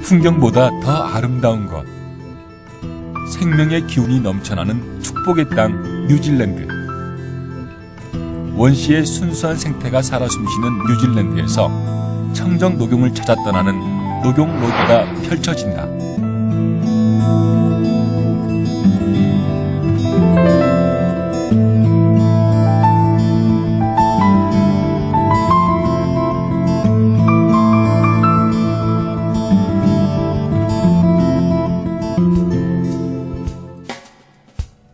풍경보다 더 아름다운 것. 생명의 기운이 넘쳐나는 축복의 땅 뉴질랜드. 원시의 순수한 생태가 살아 숨쉬는 뉴질랜드에서 청정 녹용을 찾아 떠나는 녹용 로드가 펼쳐진다.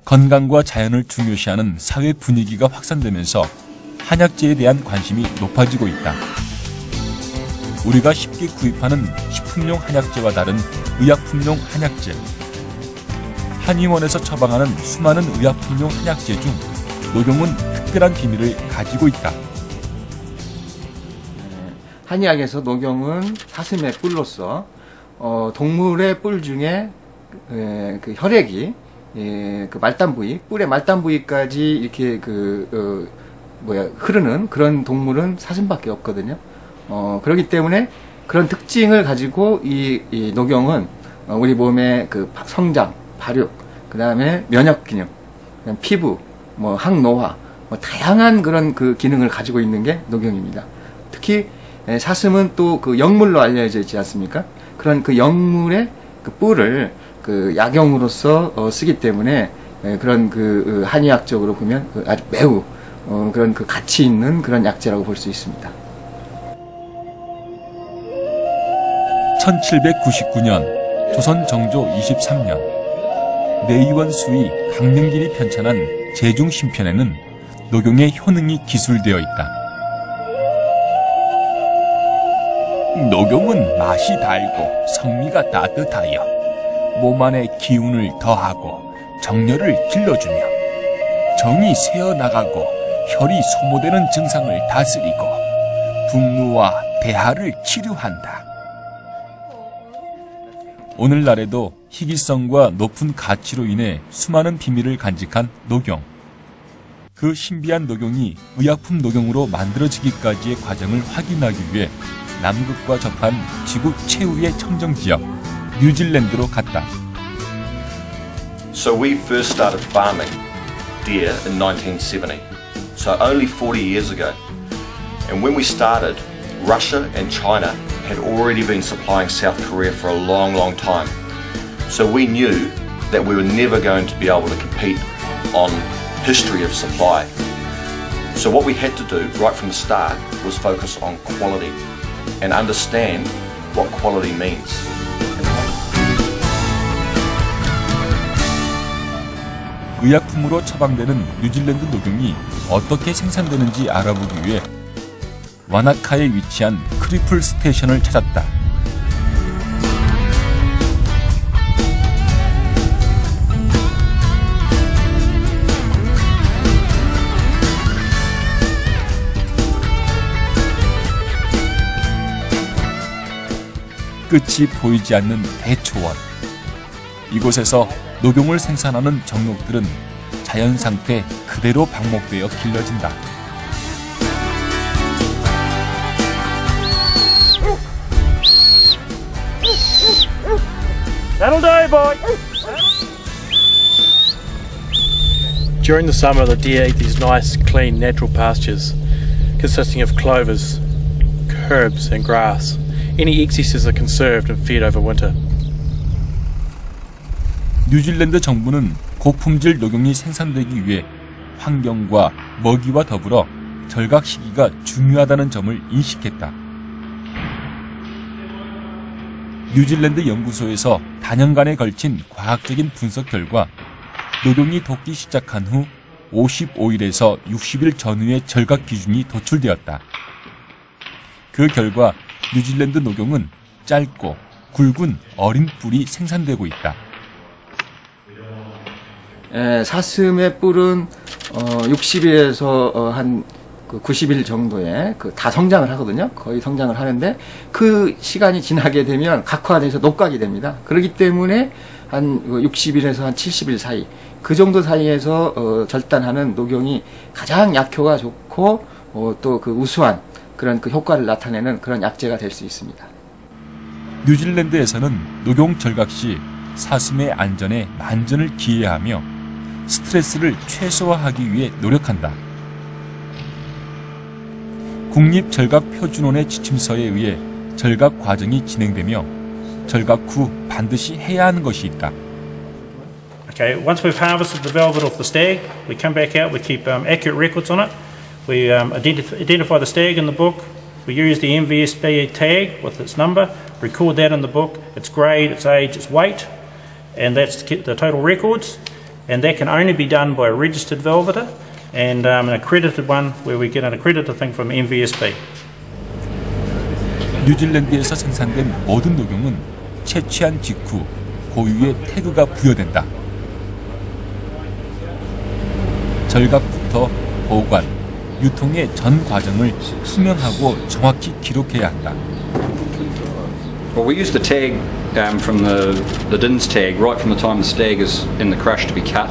건강과 자연을 중요시하는 사회 분위기가 확산되면서 한약재에 대한 관심이 높아지고 있다. 우리가 쉽게 구입하는 식품용 한약재와 다른 의약품용 한약재. 한의원에서 처방하는 수많은 의약품용 한약재 중 녹용은 특별한 비밀을 가지고 있다. 한의학에서 녹용은 사슴의 뿔로서 동물의 뿔 중에 그 혈액이 그 말단 부위, 뿔의 말단 부위까지 이렇게 흐르는 그런 동물은 사슴밖에 없거든요. 그렇기 때문에 그런 특징을 가지고 이 녹용은 우리 몸의 그 성장, 발육, 그 다음에 면역 기능, 피부, 항노화, 다양한 그런 그 기능을 가지고 있는 게 녹용입니다. 특히 사슴은 또 그 역물로 알려져 있지 않습니까? 그런 그 역물의 그 뿔을 그 약용으로서 쓰기 때문에 그런 그 한의학적으로 보면 아주 매우 그런 그 가치 있는 그런 약재라고 볼 수 있습니다. 1799년 조선 정조 23년 내의원 수의 강명길이 편찬한 제중신편에는 녹용의 효능이 기술되어 있다. 녹용은 맛이 달고 성미가 따뜻하여 몸 안에 기운을 더하고 정열을 길러주며 정이 새어나가고 혈이 소모되는 증상을 다스리고 분노와 대하를 치료한다. 오늘날에도 희귀성과 높은 가치로 인해 수많은 비밀을 간직한 녹용. 그 신비한 녹용이 의약품 녹용으로 만들어지기까지의 과정을 확인하기 위해 남극과 접한 지구 최후의 청정지역 뉴질랜드로 갔다. So we first started farming deer in 1970, so only 40 years ago. And when we started, Russia and China had already been supplying South Korea for a long, long time. So we knew that we were never going to be able to compete on history of supply. So what we had to do right from the start was focus on quality and understand what quality means. 의약품으로 처방되는 뉴질랜드 녹용이 어떻게 생산되는지 알아보기 위해 와나카에 위치한 크리플 스테이션을 찾았다. 끝이 보이지 않는 대초원. 이곳에서 녹용을 생산하는 정록들은 자연 상태 그대로 방목되어 길러진다. That'll do, boy. During the summer, the deer eat these nice, clean, natural pastures consisting of clovers, herbs and grass. Any excesses are conserved and fed over winter. 뉴질랜드 정부는 고품질 녹용이 생산되기 위해 환경과 먹이와 더불어 절각 시기가 중요하다는 점을 인식했다. 뉴질랜드 연구소에서 다년간에 걸친 과학적인 분석 결과 녹용이 돋기 시작한 후 55일에서 60일 전후의 절각 기준이 도출되었다. 그 결과 뉴질랜드 녹용은 짧고 굵은 어린 뿔이 생산되고 있다. 사슴의 뿔은 60일에서 한 90일 정도에 다 성장을 하거든요. 거의 성장을 하는데 그 시간이 지나게 되면 각화돼서 녹각이 됩니다. 그렇기 때문에 한 60일에서 한 70일 사이 그 정도 사이에서 절단하는 녹용이 가장 약효가 좋고 또 그 우수한 그런 그 효과를 나타내는 그런 약재가 될 수 있습니다. 뉴질랜드에서는 녹용 절각 시 사슴의 안전에 만전을 기해하며 스트레스를 최소화하기 위해 노력한다. 국립절각표준원의 지침서에 의해 절각 과정이 진행되며 절각 후 반드시 해야 하는 것이 있다. Okay, once we've harvested the velvet off the stag, we come back out, we keep accurate records on it. We identify the stag in the book. We use the MVSB tag with its number, record that in the book, its grade, its age, its weight, and that's the total records. And that can only be done by a registered velveter and an accredited one where we get an accredited thing from MVSB. 뉴질랜드에서 생산된 모든 녹용은 채취한 직후 고유의 태그가 부여된다. 절각부터 보관, 유통의 전 과정을 투명하고 정확히 기록해야 한다. Well, we use the tag from the DINS tag right from the time the stag is in the crush to be cut,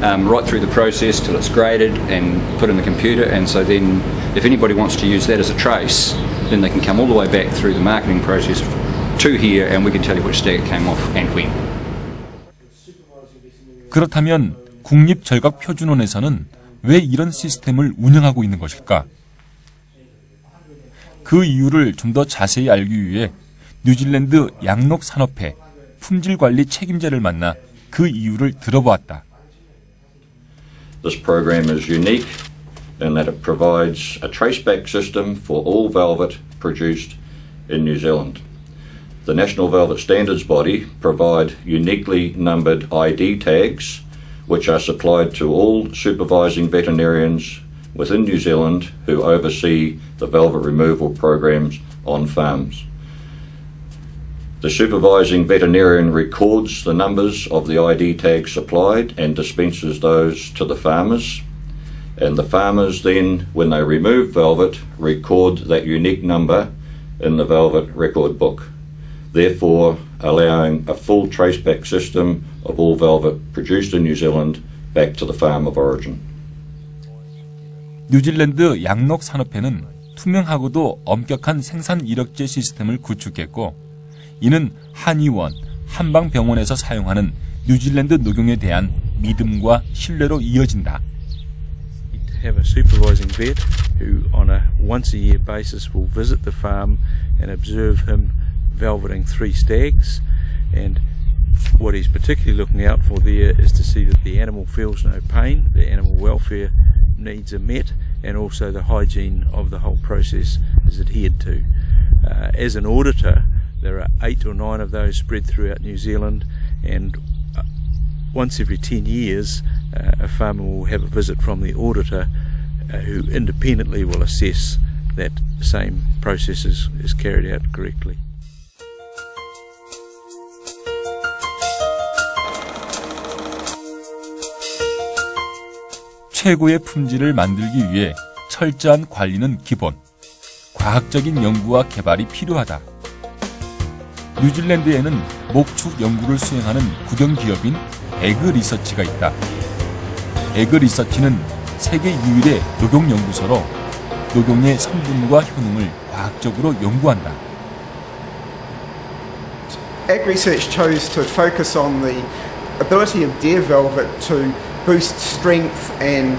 right through the process till it's graded and put in the computer. And so then, if anybody wants to use that as a trace, then they can come all the way back through the marketing process to here, and we can tell you which stag it came off and when. 그렇다면 국립절각표준원에서는 왜 이런 시스템을 운영하고 있는 것일까? 그 이유를 좀 더 자세히 알기 위해 뉴질랜드 양록산업회 품질관리 책임자를 만나 그 이유를 들어보았다. This program is unique in that it provides a traceback system for all velvet produced in New Zealand. The National Velvet Standards Body provide uniquely numbered ID tags which are supplied to all supervising veterinarians within New Zealand who oversee the velvet removal programs on farms. The supervising veterinarian records the numbers of the ID tags supplied and dispenses those to the farmers. And the farmers then, when they remove velvet, record that unique number in the velvet record book, therefore allowing a full traceback system of all velvet produced in New Zealand back to the farm of origin. 뉴질랜드 양록산업회는 투명하고도 엄격한 생산 이력제 시스템을 구축했고 이는 한의원, 한방병원에서 사용하는 뉴질랜드 녹용에 대한 믿음과 신뢰로 이어진다. Have a supervising vet who on a once a year basis will visit the farm and observe him velveting 3 stags, and what he's particularly looking out for there is to see that the animal feels no pain, the animal welfare needs are met, and also the hygiene of the whole process is adhered to. As an auditor, there are 8 or 9 of those spread throughout New Zealand, and once every 10 years a farmer will have a visit from the auditor who independently will assess that same process is carried out correctly. 최고의 품질을 만들기 위해 철저한 관리는 기본, 과학적인 연구와 개발이 필요하다. 뉴질랜드에는 목축 연구를 수행하는 국영기업인 에그리서치가 있다. 에그리서치는 세계 유일의 녹용연구소로 녹용의 성분과 효능을 과학적으로 연구한다. AgResearch chose to focus on the ability of deer velvet to boost strength and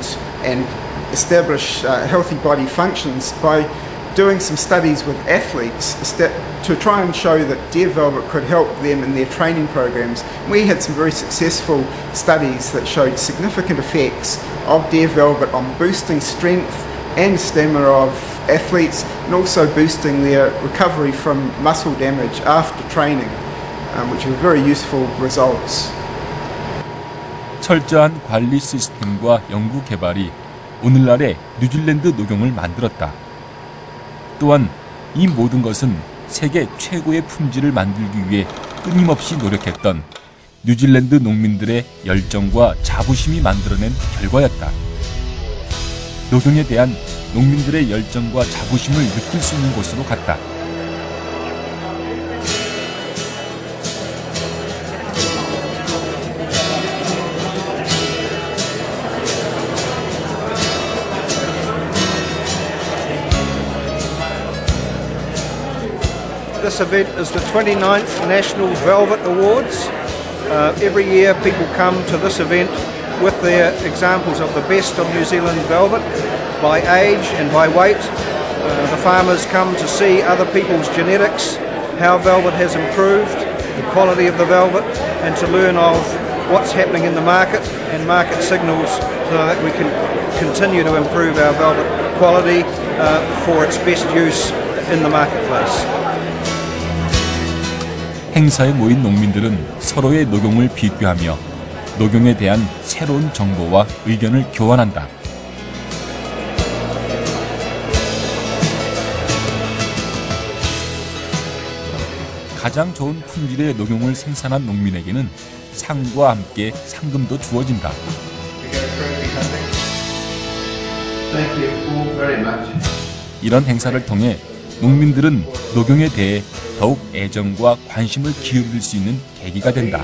establish healthy body functions by doing some studies with athletes to try and show that deer velvet could help them in their training programs. We had some very successful studies that showed significant effects of deer velvet on boosting strength and stamina of athletes, and also boosting their recovery from muscle damage after training, which were very useful results. 철저한 관리 시스템과 연구 개발이 오늘날의 뉴질랜드 녹용을 만들었다. 또한 이 모든 것은 세계 최고의 품질을 만들기 위해 끊임없이 노력했던 뉴질랜드 농민들의 열정과 자부심이 만들어낸 결과였다. 녹용에 대한 농민들의 열정과 자부심을 느낄 수 있는 곳으로 갔다. This event is the 29th National Velvet Awards. Every year people come to this event with their examples of the best of New Zealand velvet by age and by weight. The farmers come to see other people's genetics, how velvet has improved, the quality of the velvet, and to learn of what's happening in the market and market signals so that we can continue to improve our velvet quality for its best use in the marketplace. 행사에 모인 농민들은 서로의 녹용을 비교하며 녹용에 대한 새로운 정보와 의견을 교환한다. 가장 좋은 품질의 녹용을 생산한 농민에게는 상과 함께 상금도 주어진다. 이런 행사를 통해 농민들은 녹용에 대해 더욱 애정과 관심을 기울일 수 있는 계기가 된다.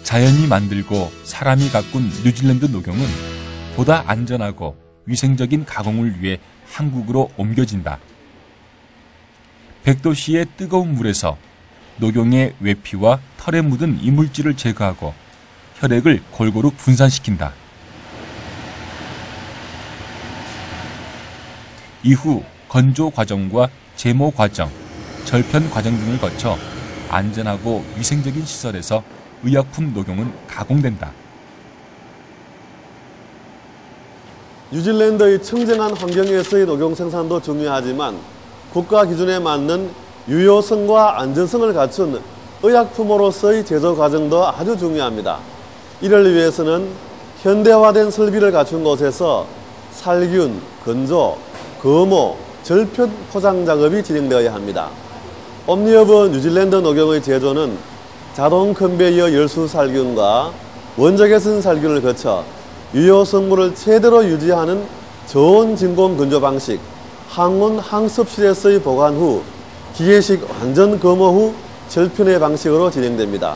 자연이 만들고 사람이 가꾼 뉴질랜드 녹용은 보다 안전하고 위생적인 가공을 위해 한국으로 옮겨진다. 백도시의 뜨거운 물에서 녹용의 외피와 털에 묻은 이물질을 제거하고 혈액을 골고루 분산시킨다. 이후 건조 과정과 제모 과정, 절편 과정 등을 거쳐 안전하고 위생적인 시설에서 의약품 녹용은 가공된다. 뉴질랜드의 청정한 환경에서의 녹용 생산도 중요하지만 국가 기준에 맞는 유효성과 안전성을 갖춘 의약품으로서의 제조 과정도 아주 중요합니다. 이를 위해서는 현대화된 설비를 갖춘 곳에서 살균, 건조, 거모, 절편 포장 작업이 진행되어야 합니다. 옴니허브 뉴질랜드 녹용의 제조는 자동 컨베이어 열수 살균과 원적 개선 살균을 거쳐 유효 성분을 최대로 유지하는 저온 진공 건조 방식, 항온 항습실에서의 보관 후 기계식 완전 거모 후 절편의 방식으로 진행됩니다.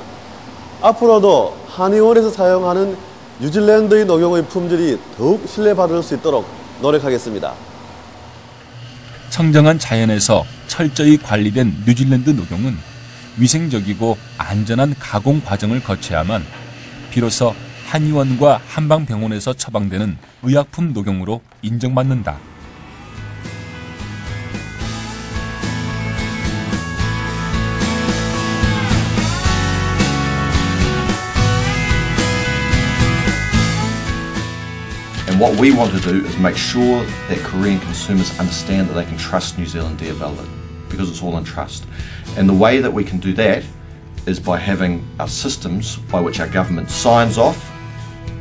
앞으로도 한의원에서 사용하는 뉴질랜드의 녹용의 품질이 더욱 신뢰받을 수 있도록 노력하겠습니다. 청정한 자연에서 철저히 관리된 뉴질랜드 녹용은 위생적이고 안전한 가공 과정을 거쳐야만 비로소 한의원과 한방병원에서 처방되는 의약품 녹용으로 인정받는다. And what we want to do is make sure that Korean consumers understand that they can trust New Zealand deer velvet, because it's all in trust. And the way that we can do that is by having our systems by which our government signs off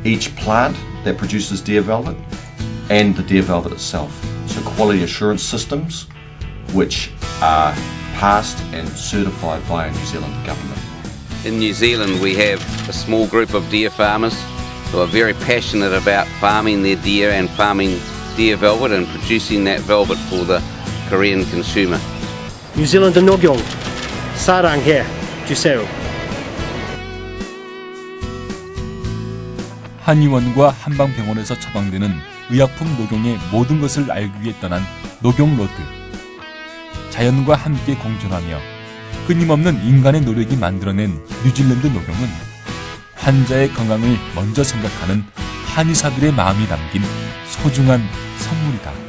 each plant that produces deer velvet and the deer velvet itself. So quality assurance systems which are passed and certified by our New Zealand government. In New Zealand we have a small group of deer farmers who are very passionate about farming their deer and farming deer velvet and producing that velvet for the Korean consumer. New Zealand 녹용 사랑해 주세요. 한의원과 한방병원에서 처방되는 의약품 녹용의 모든 것을 알기 위해 떠난 녹용로드. 자연과 함께 공존하며 끊임없는 인간의 노력이 만들어낸 뉴질랜드 녹용은 환자의 건강을 먼저 생각하는 한의사들의 마음이 담긴 소중한 선물이다.